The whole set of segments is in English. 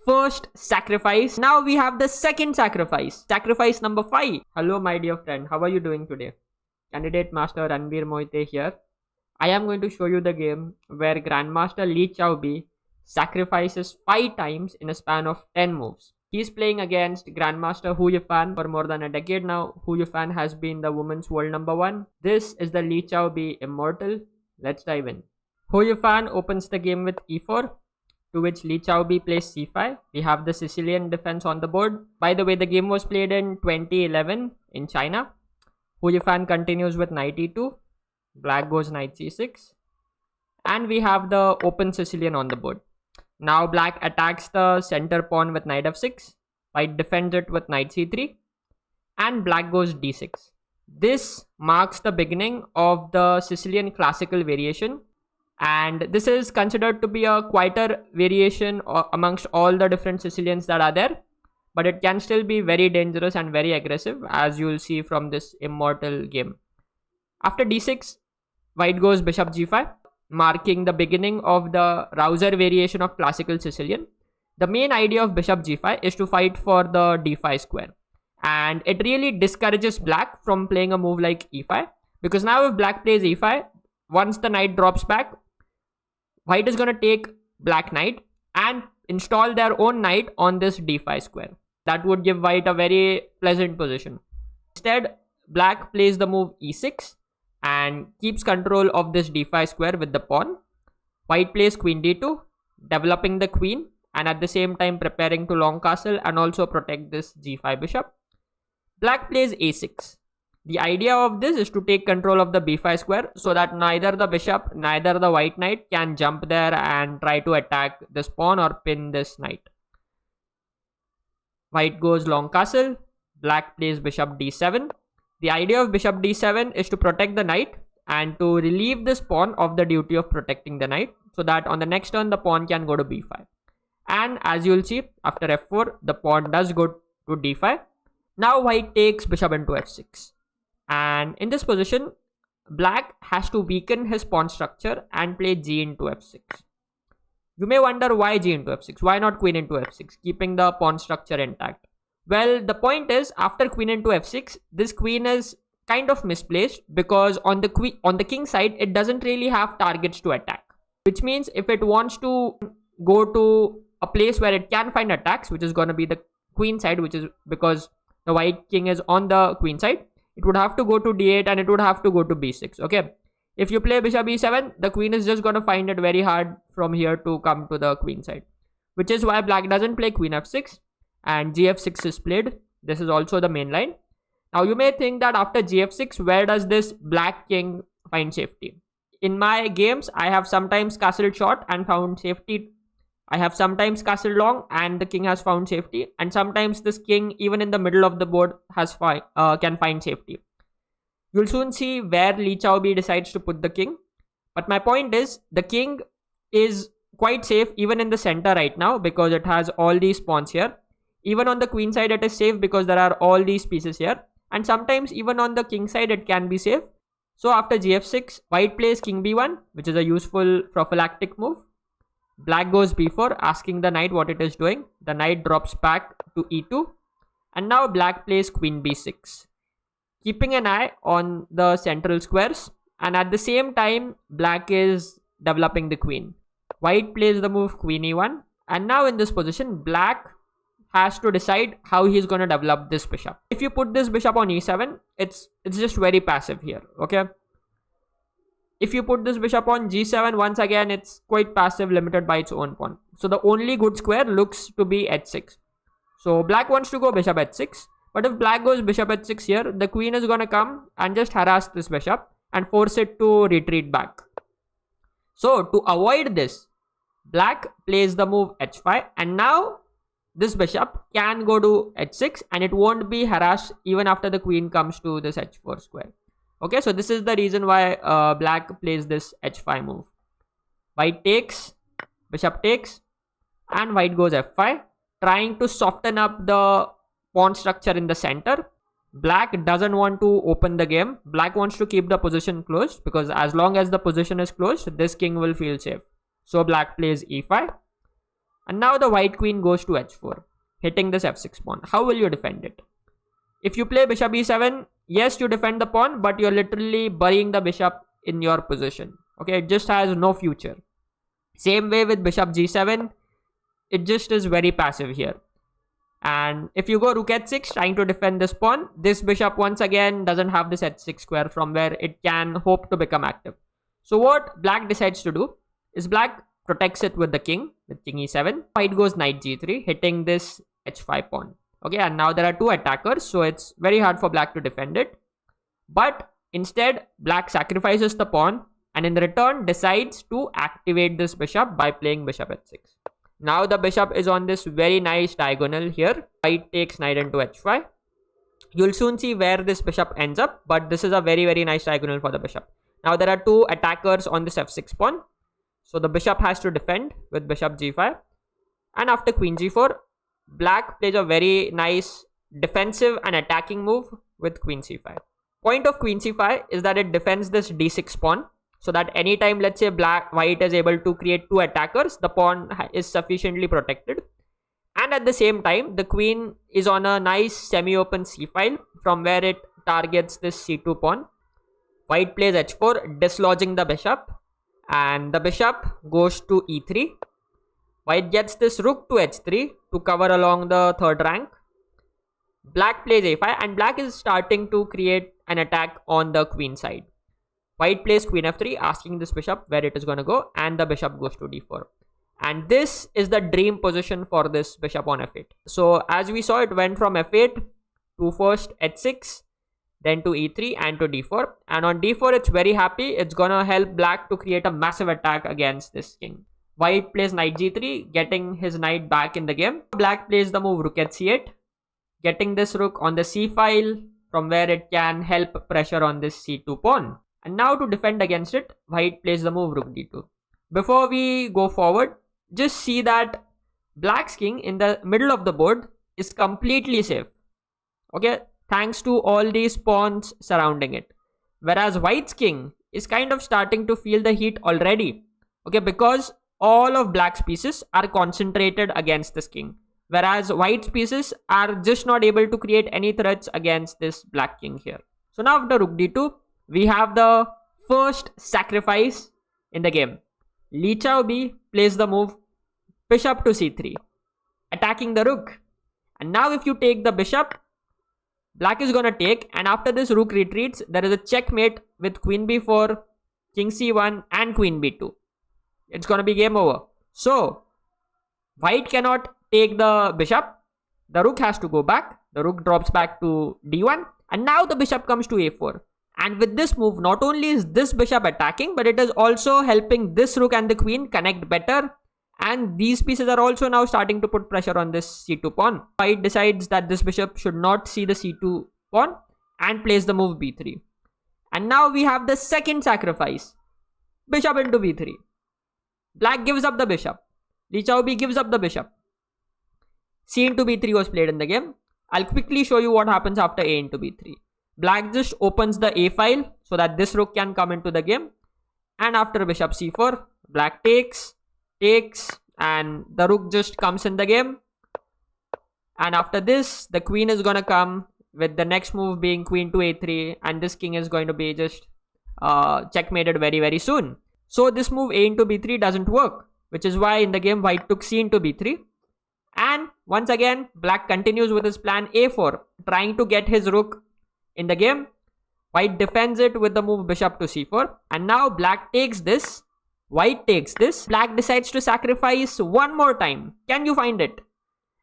first sacrifice. Now we have the second sacrifice. Sacrifice number 5. Hello my dear friend, how are you doing today? Candidate Master Ranveer here. I am going to show you the game where Grandmaster Li Chao B sacrifices 5 times in a span of 10 moves. He is playing against Grandmaster Hou Yifan for more than a decade now. Hou Yifan has been the women's world number 1. This is the Li Chao B Immortal. Let's dive in. Hou Yifan opens the game with e4, to which Li Chao B plays c5. We have the Sicilian defense on the board. By the way, the game was played in 2011 in China. Hou Yifan continues with knight e2. Black goes knight c6. And we have the open Sicilian on the board. Now black attacks the center pawn with knight f6. White defends it with knight c3. And black goes d6. This marks the beginning of the Sicilian classical variation. And this is considered to be a quieter variation amongst all the different Sicilians that are there. But it can still be very dangerous and very aggressive, as you will see from this immortal game. After d6, white goes bishop g5, marking the beginning of the Rauzer variation of classical Sicilian. The main idea of bishop g5 is to fight for the d5 square. And it really discourages black from playing a move like e5. Because now if black plays e5, once the knight drops back, white is going to take black knight and install their own knight on this d5 square. That would give white a very pleasant position. Instead, black plays the move e6 and keeps control of this d5 square with the pawn. White plays queen d2, developing the queen and at the same time preparing to long castle and also protect this g5 bishop. Black plays a6. The idea of this is to take control of the b5 square so that neither the bishop, neither the white knight can jump there and try to attack this pawn or pin this knight. White goes long castle. Black plays bishop d7. The idea of bishop d7 is to protect the knight and to relieve this pawn of the duty of protecting the knight so that on the next turn the pawn can go to b5. And as you will see, after f4, the pawn does go to d5. Now white takes bishop into f6. And in this position, black has to weaken his pawn structure and play g into f6. You may wonder why g into f6, why not queen into f6, keeping the pawn structure intact. Well, the point is, after queen into f6, this queen is kind of misplaced because on the king side, it doesn't really have targets to attack. Which means if it wants to go to a place where it can find attacks, which is going to be the queen side, which is because the white king is on the queen side, it would have to go to d8 and it would have to go to b6. Okay. If you play bishop e7, the queen is just going to find it very hard from here to come to the queen side. Which is why black doesn't play queen f6 and gf6 is played. This is also the main line. Now you may think that after gf6, where does this black king find safety? In my games, I have sometimes castled short and found safety. I have sometimes castled long and the king has found safety. And sometimes this king, even in the middle of the board, can find safety. You'll soon see where Li Chao B decides to put the king. But my point is, the king is quite safe even in the center right now because it has all these pawns here. Even on the queen side, it is safe because there are all these pieces here. And sometimes even on the king side, it can be safe. So after gf6, white plays king b1, which is a useful prophylactic move. Black goes b4, asking the knight what it is doing. The knight drops back to e2. And now black plays queen b6. Keeping an eye on the central squares. And at the same time, black is developing the queen. White plays the move queen e1. And now in this position, black has to decide how he's going to develop this bishop. If you put this bishop on e7, it's just very passive here. Okay. If you put this bishop on g7, once again, it's quite passive, limited by its own pawn. So the only good square looks to be h6. So black wants to go bishop h6. But if black goes bishop h6 here, the queen is going to come and just harass this bishop and force it to retreat back. So to avoid this, black plays the move h5. And now this bishop can go to h6 and it won't be harassed even after the queen comes to this h4 square. Okay, so this is the reason why black plays this h5 move. White takes, bishop takes, and white goes f5, trying to soften up the pawn structure in the center. Black doesn't want to open the game. Black wants to keep the position closed because as long as the position is closed, this king will feel safe. So black plays e5. And now the white queen goes to h4, hitting this f6 pawn. How will you defend it? If you play bishop e7, yes, you defend the pawn, but you're literally burying the bishop in your position. Okay, it just has no future. Same way with bishop g7, it just is very passive here. And if you go rook h6 trying to defend this pawn, this bishop once again doesn't have this h6 square from where it can hope to become active. So what black decides to do is black protects it with the king, with king e7. White goes knight g3, hitting this h5 pawn. Okay, and now there are two attackers, so it's very hard for black to defend it. But instead, black sacrifices the pawn and in return decides to activate this bishop by playing bishop h6. Now the bishop is on this very nice diagonal here. White takes knight into h5. You'll soon see where this bishop ends up, but this is a very, very nice diagonal for the bishop. Now there are two attackers on this f6 pawn. So the bishop has to defend with bishop g5. And after queen g4, black plays a very nice defensive and attacking move with queen c5. Point of queen c5 is that it defends this d6 pawn, so that anytime, let's say, white is able to create two attackers, the pawn is sufficiently protected. And at the same time, the queen is on a nice semi-open c file from where it targets this c2 pawn. White plays h4, dislodging the bishop, and the bishop goes to e3. White gets this rook to h3 to cover along the third rank. Black plays a5, and black is starting to create an attack on the queen side. White plays queen f3, asking this bishop where it is going to go, and the bishop goes to d4. And this is the dream position for this bishop on f8. So as we saw, it went from f8 to first h6, then to e3 and to d4. And on d4, it's very happy. It's going to help black to create a massive attack against this king. White plays knight g3, getting his knight back in the game. Black plays the move rook h8, getting this rook on the c file from where it can help pressure on this c2 pawn. And now to defend against it, white plays the move rook d2. Before we go forward, just see that black's king in the middle of the board is completely safe. Okay, thanks to all these pawns surrounding it. Whereas white's king is kind of starting to feel the heat already. Okay, because all of black's pieces are concentrated against this king. Whereas white's pieces are just not able to create any threats against this black king here. So now after rook d2, we have the first sacrifice in the game. Li Chao B plays the move bishop to c3, attacking the rook. And now if you take the bishop, black is going to take, and after this rook retreats, there is a checkmate with queen b4, king c1 and queen b2. It's going to be game over. So white cannot take the bishop. The rook has to go back. The rook drops back to d1, and now the bishop comes to a4. And with this move, not only is this bishop attacking, but it is also helping this rook and the queen connect better. And these pieces are also now starting to put pressure on this c2 pawn. White decides that this bishop should not see the c2 pawn and plays the move b3. And now we have the second sacrifice. Bishop into b3. Black gives up the bishop. Li Chao B gives up the bishop. C into b3 was played in the game. I'll quickly show you what happens after a into b3. Black just opens the a file so that this rook can come into the game. And after bishop c4, black takes, and the rook just comes in the game. And after this, the queen is going to come with the next move being queen to a3, and this king is going to be just checkmated very, very soon. So this move a into b3 doesn't work, which is why in the game white took c into b3. And once again, black continues with his plan a4, trying to get his rook in the game. White defends it with the move bishop to c4. And now black takes this. White takes this. Black decides to sacrifice one more time. Can you find it?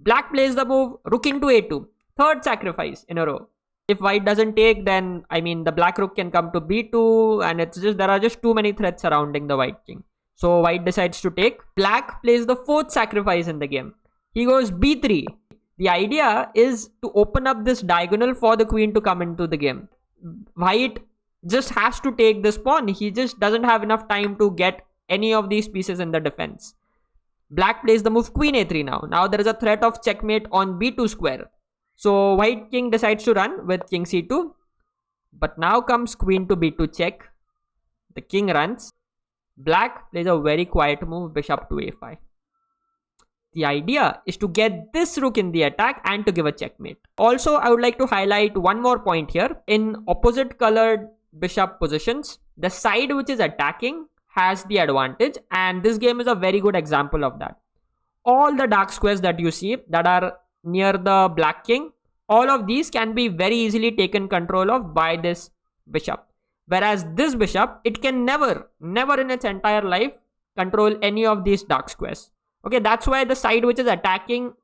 Black plays the move rook into a2. Third sacrifice in a row. If white doesn't take, then the black rook can come to b2, and it's just there are just too many threats surrounding the white king. So white decides to take. Black plays the fourth sacrifice in the game. He goes b3. The idea is to open up this diagonal for the queen to come into the game. White just has to take this pawn. He just doesn't have enough time to get any of these pieces in the defense. Black plays the move queen a3 now. Now there is a threat of checkmate on b2 square. So white king decides to run with king c2. But now comes queen to b2 check. The king runs. Black plays a very quiet move, bishop to a5. The idea is to get this rook in the attack and to give a checkmate. Also, I would like to highlight one more point here. In opposite colored bishop positions, the side which is attacking has the advantage, and this game is a very good example of that. All the dark squares that you see that are near the black king, all of these can be very easily taken control of by this bishop. Whereas this bishop, it can never in its entire life control any of these dark squares. Okay, that's why the side which is attacking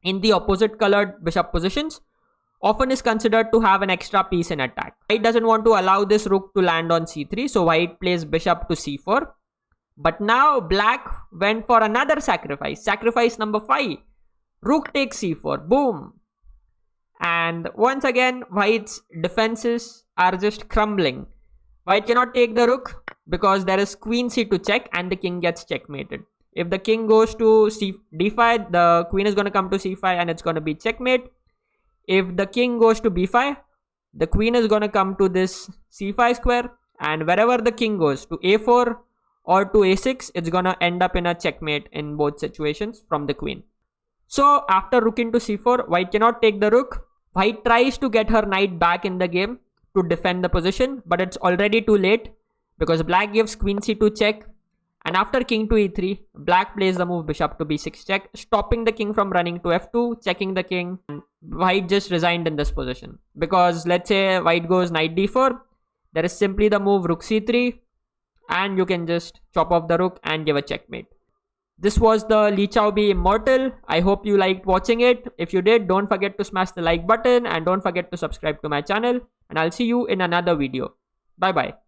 in the opposite colored bishop positions often is considered to have an extra piece in attack. White doesn't want to allow this rook to land on c3, so white plays bishop to c4. But now black went for another sacrifice. Sacrifice number 5. Rook takes c4. Boom. And once again, white's defenses are just crumbling. White cannot take the rook because there is queen c2 check and the king gets checkmated. If the king goes to d5, the queen is going to come to c5 and it's going to be checkmate. If the king goes to b5, the queen is going to come to this c5 square, and wherever the king goes to a4 or to a6, it's going to end up in a checkmate in both situations from the queen. So after rook into c4, white cannot take the rook. White tries to get her knight back in the game to defend the position, but it's already too late because black gives queen c2 check, and after king to e3, black plays the move bishop to b6 check, stopping the king from running to f2, checking the king, and white just resigned in this position. Because let's say white goes knight d4, there is simply the move rook c3, and you can just chop off the rook and give a checkmate. This was the Li Chao B Immortal. I hope you liked watching it. If you did, don't forget to smash the like button and don't forget to subscribe to my channel. And I'll see you in another video. Bye bye.